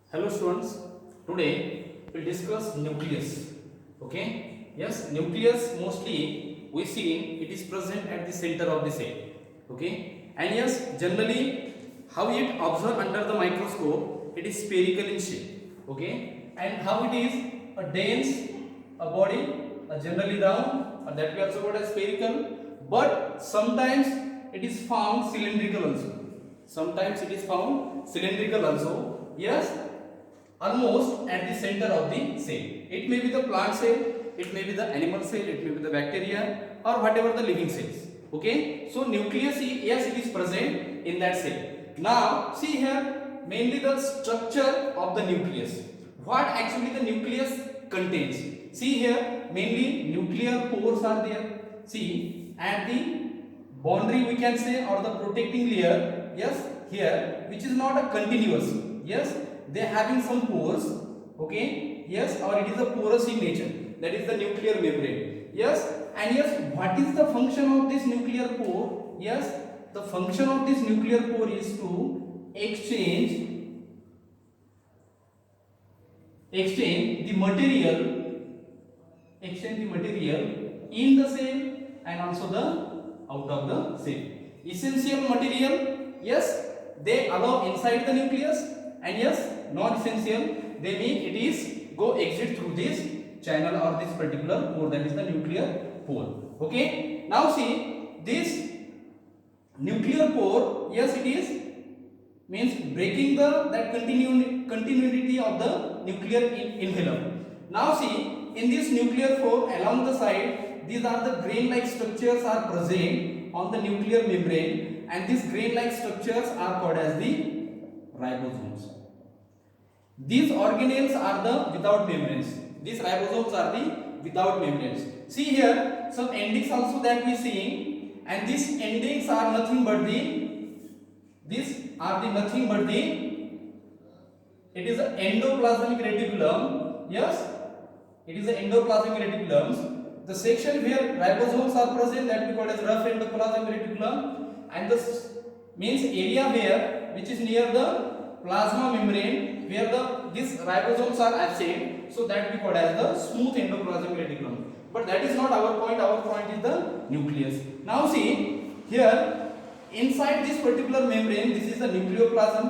Hello students, today we'll discuss nucleus. Okay, yes, nucleus mostly we see it is present at the center of the cell. Okay, and yes, generally how it observed under the microscope, it is spherical in shape. Okay, and how it is a dense, a body, a generally round, or that we also called as spherical, but sometimes it is found cylindrical also. Sometimes it is found cylindrical also. Yes, almost at the center of the cell. It may be the plant cell, it may be the animal cell, it may be the bacteria or whatever the living cells. Okay, so nucleus, yes, it is present in that cell. Now see here, mainly the structure of the nucleus. What actually the nucleus contains? See here, mainly nuclear pores are there. See, at the boundary we can say, or the protecting layer, yes, here, which is not a continuous, yes, they are having some pores. Okay, yes, or it is a porous in nature, that is the nuclear membrane. Yes, and yes, what is the function of this nuclear pore? Yes, the function of this nuclear pore is to exchange the material, in the cell and also the out of the cell. Essential material, yes, they allow inside the nucleus, and yes, non essential, they mean it is go exit through this channel or this particular pore, that is the nuclear pore. Okay, now see this nuclear pore, yes, it is means breaking the that continuity of the nuclear envelope. Now see, in this nuclear pore along the side, these are the grain like structures are present on the nuclear membrane, and these grain like structures are called as the ribosomes. These organelles are the without membranes. These ribosomes are the without membranes. See here some endings also that we see, and these endings are nothing but the it is an endoplasmic reticulum. Yes, it is an endoplasmic reticulum. The section where ribosomes are present, that we call as rough endoplasmic reticulum, and this means area where which is near the plasma membrane where these ribosomes are absent, so that we call as the smooth endoplasmic reticulum. But that is not our point. Our point is the nucleus. Now see here, inside this particular membrane, this is the nucleoplasm,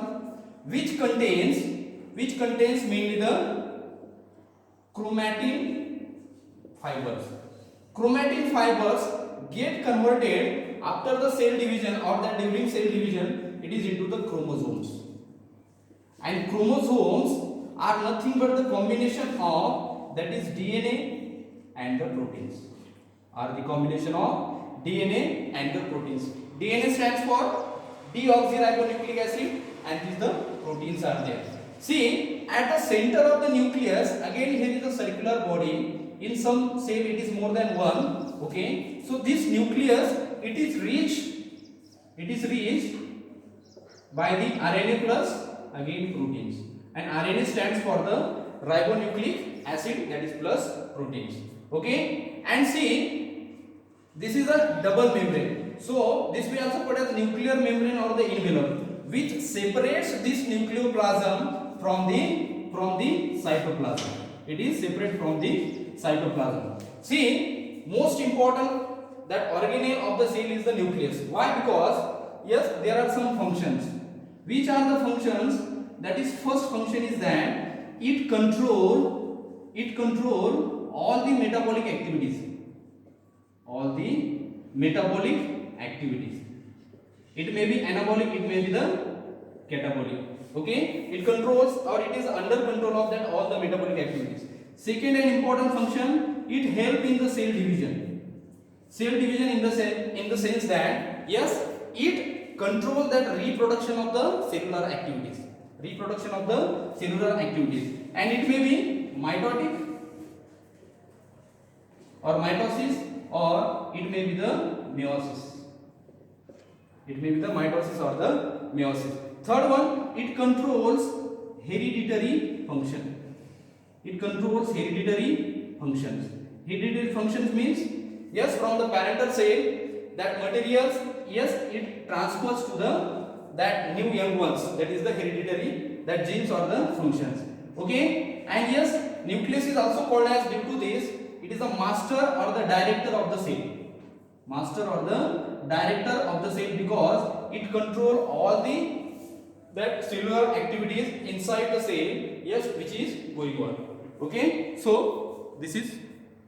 which contains mainly the chromatin fibers. Chromatin fibers get converted after the cell division, or that during cell division, it is into the chromosomes. And chromosomes are nothing but the combination of, that is DNA and the proteins, are the combination of DNA and the proteins. DNA stands for deoxyribonucleic acid, and these the proteins are there. See, at the center of the nucleus, again here is a circular body. In some cell it is more than one. Okay, so this nucleus, it is reached by the RNA plus again proteins, and RNA stands for the ribonucleic acid, that is plus proteins. Okay, and see, this is a double membrane, so this we also called as nuclear membrane or the envelope, which separates this nucleoplasm from the cytoplasm. It is separate from the cytoplasm. See, most important, that organelle of the cell is the nucleus. Why? Because yes, there are some functions. Which are the functions? That is, first function is that it control all the metabolic activities. All the metabolic activities. It may be anabolic, it may be the catabolic. Okay, it controls, or it is under control of that all the metabolic activities. Second and important function, it helps in the cell division. Cell division in the sense that yes, it controls that reproduction of the cellular activities. And it may be mitotic or mitosis, or it may be the meiosis. It may be the mitosis or the meiosis. Third one, it controls hereditary function. Hereditary functions means, yes, from the parental cell, that materials, yes, it transfers to the that new young ones, that is the hereditary that genes or the functions. Okay, and yes, nucleus is also called as, due to this, it is the master or the director of the cell. Master or the director of the cell, because it control all the that cellular activities inside the cell, yes, which is going on. Okay, so this is